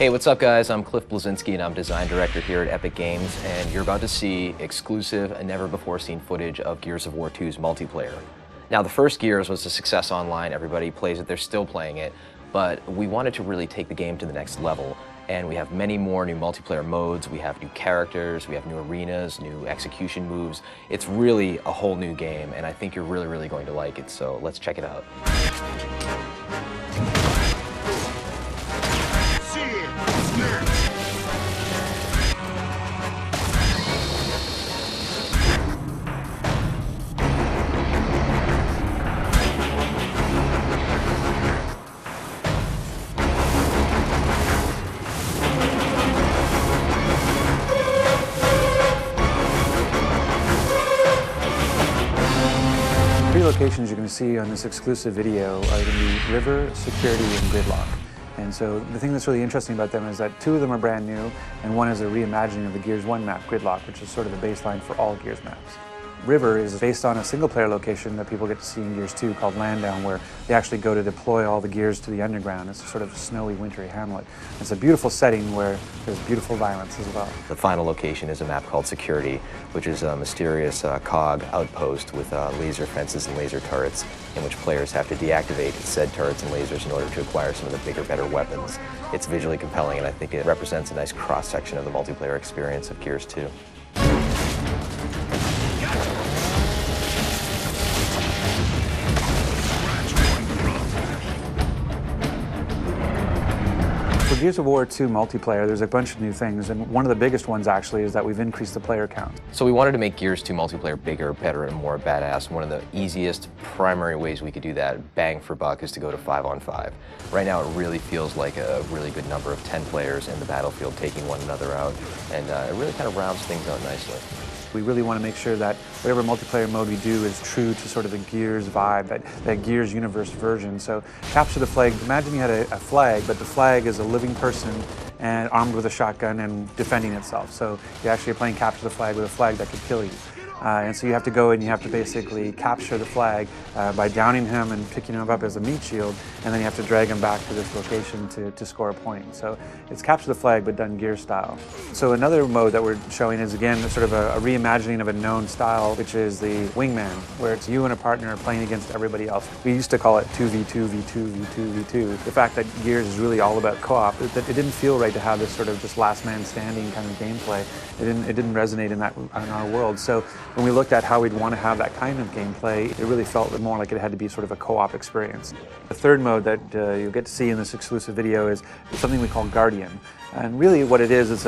Hey, what's up guys? I'm Cliff Blazinski and I'm design director here at Epic Games, and you're about to see exclusive and never before seen footage of Gears of War 2's multiplayer. Now the first Gears was a success online, everybody plays it, they're still playing it, but we wanted to really take the game to the next level, and we have many more new multiplayer modes, we have new characters, we have new arenas, new execution moves. It's really a whole new game, and I think you're really going to like it, so let's check it out. Three locations you're going to see on this exclusive video are going to be River, Security, and Gridlock. And so the thing that's really interesting about them is that two of them are brand new, and one is a reimagining of the Gears 1 map, Gridlock, which is sort of the baseline for all Gears maps. River is based on a single-player location that people get to see in Gears 2 called Landdown, where they actually go to deploy all the gears to the underground. It's a sort of snowy, wintry hamlet. It's a beautiful setting where there's beautiful violence as well. The final location is a map called Security, which is a mysterious COG outpost with laser fences and laser turrets, in which players have to deactivate said turrets and lasers in order to acquire some of the bigger, better weapons. It's visually compelling, and I think it represents a nice cross-section of the multiplayer experience of Gears 2. For Gears of War 2 multiplayer, there's a bunch of new things, and one of the biggest ones actually is that we've increased the player count. So we wanted to make Gears 2 multiplayer bigger, better, and more badass. One of the easiest primary ways we could do that, bang for buck, is to go to 5-on-5. Right now it really feels like a really good number of 10 players in the battlefield taking one another out, and it really kind of rounds things out nicely. We really want to make sure that whatever multiplayer mode we do is true to sort of the Gears vibe, that Gears universe version. So capture the flag. Imagine you had a flag, but the flag is a living person and armed with a shotgun and defending itself. So you actually are playing capture the flag with a flag that could kill you. And so you have to go and you have to basically capture the flag by downing him and picking him up as a meat shield, and then you have to drag him back to this location to score a point. So it's capture the flag, but done Gear style. So another mode that we're showing is, again, sort of a reimagining of a known style, which is the Wingman, where it's you and a partner playing against everybody else. We used to call it 2v2, v2, v2, v2. The fact that Gears is really all about co-op, it didn't feel right to have this sort of just last man standing kind of gameplay. It didn't resonate in our world. So when we looked at how we'd want to have that kind of gameplay, it really felt more like it had to be sort of a co-op experience. The third mode that you'll get to see in this exclusive video is something we call Guardian. And really what it is, it's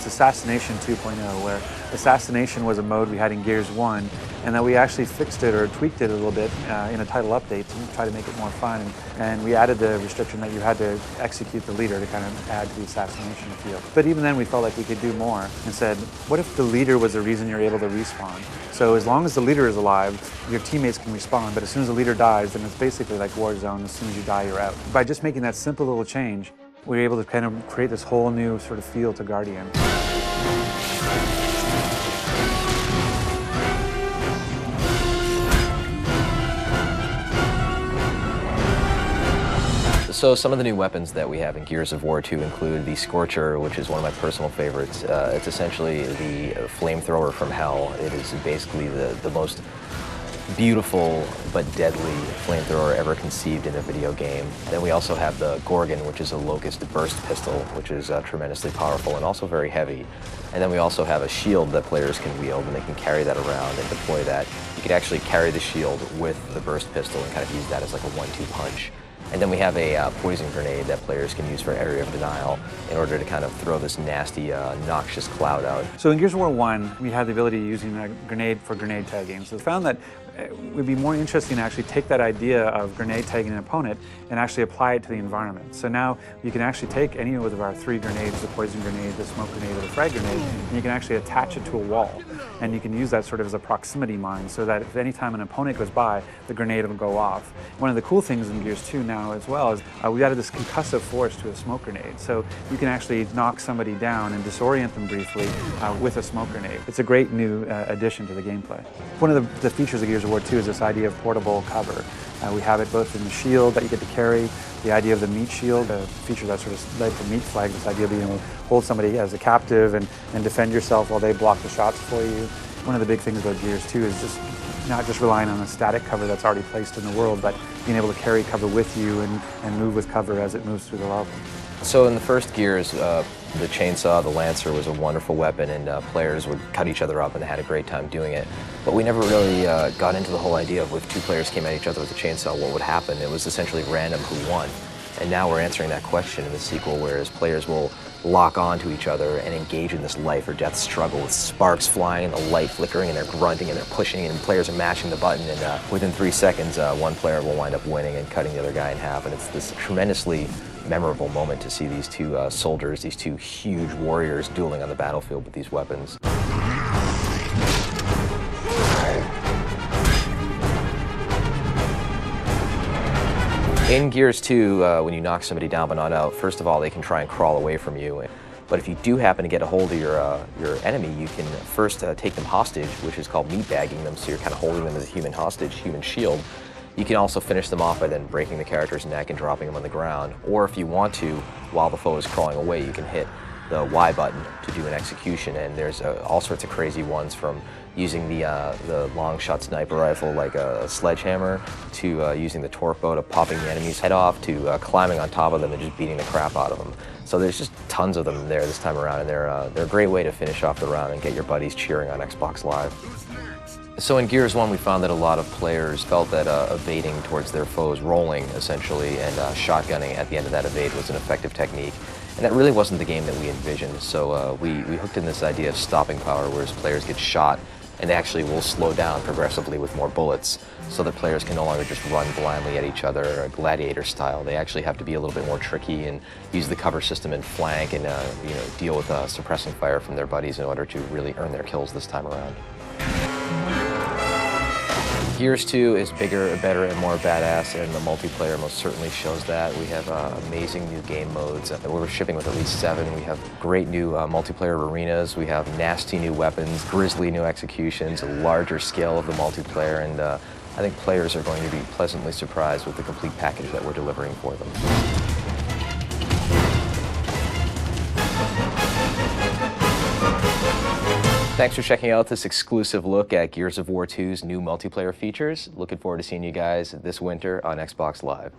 Assassination 2.0, where Assassination was a mode we had in Gears 1, and then we actually fixed it or tweaked it a little bit in a title update to try to make it more fun. And we added the restriction that you had to execute the leader to kind of add to the assassination feel. But even then we felt like we could do more and said, what if the leader was the reason you're able to respawn? So as long as the leader is alive, your teammates can respawn, but as soon as the leader dies, then it's basically like Warzone. As soon as you die, you're out. By just making that simple little change, we were able to kind of create this whole new sort of feel to Guardian. So some of the new weapons that we have in Gears of War 2 include the Scorcher, which is one of my personal favorites. It's essentially the flamethrower from hell. It is basically the most beautiful but deadly flamethrower ever conceived in a video game. Then we also have the Gorgon, which is a locust burst pistol, which is tremendously powerful and also very heavy. And then we also have a shield that players can wield, and they can carry that around and deploy that. You could actually carry the shield with the burst pistol and kind of use that as like a 1-2 punch. And then we have a poison grenade that players can use for area of denial in order to kind of throw this nasty, noxious cloud out. So in Gears of War 1, we had the ability of using a grenade for grenade tagging. So we found that it would be more interesting to actually take that idea of grenade tagging an opponent and actually apply it to the environment. So now you can actually take any of our 3 grenades, the poison grenade, the smoke grenade, or the frag grenade, and you can actually attach it to a wall. And you can use that sort of as a proximity mine, so that if any time an opponent goes by, the grenade will go off. One of the cool things in Gears 2 now as well is we added this concussive force to a smoke grenade. So you can actually knock somebody down and disorient them briefly with a smoke grenade. It's a great new addition to the gameplay. One of the features of Gears of of War 2 is this idea of portable cover. We have it both in the shield that you get to carry, the idea of the meat shield, a feature that sort of led to Meat Flag, this idea of being able to hold somebody as a captive and defend yourself while they block the shots for you. One of the big things about Gears 2 is just not just relying on a static cover that's already placed in the world, but being able to carry cover with you and move with cover as it moves through the level. So in the first Gears, the chainsaw, the Lancer, was a wonderful weapon, and players would cut each other up and they had a great time doing it. But we never really got into the whole idea of if two players came at each other with a chainsaw, what would happen? It was essentially random who won. And now we're answering that question in the sequel, whereas players will lock onto each other and engage in this life or death struggle with sparks flying and the light flickering, and they're grunting and they're pushing and players are mashing the button, and within 3 seconds one player will wind up winning and cutting the other guy in half, and it's this tremendously memorable moment to see these two soldiers, these two huge warriors dueling on the battlefield with these weapons. In Gears 2, when you knock somebody down but not out, first of all, they can try and crawl away from you. But if you do happen to get a hold of your enemy, you can first take them hostage, which is called meatbagging them, so you're kind of holding them as a human hostage, human shield. You can also finish them off by then breaking the character's neck and dropping them on the ground. Or if you want to, while the foe is crawling away, you can hit the Y button to do an execution, and there's all sorts of crazy ones, from using the long shot sniper rifle like a sledgehammer, to using the torque bow to popping the enemy's head off, to climbing on top of them and just beating the crap out of them. So there's just tons of them there this time around, and they're a great way to finish off the round and get your buddies cheering on Xbox Live. So in Gears 1, we found that a lot of players felt that evading towards their foes, rolling essentially, and shotgunning at the end of that evade was an effective technique. And that really wasn't the game that we envisioned, so we hooked in this idea of stopping power, whereas players get shot and they actually will slow down progressively with more bullets, so that players can no longer just run blindly at each other, gladiator style. They actually have to be a little bit more tricky and use the cover system and flank and deal with suppressing fire from their buddies in order to really earn their kills this time around. Gears 2 is bigger, better, and more badass, and the multiplayer most certainly shows that. We have amazing new game modes. We're shipping with at least 7. We have great new multiplayer arenas. We have nasty new weapons, grisly new executions, a larger scale of the multiplayer, and I think players are going to be pleasantly surprised with the complete package that we're delivering for them. Thanks for checking out this exclusive look at Gears of War 2's new multiplayer features. Looking forward to seeing you guys this winter on Xbox Live.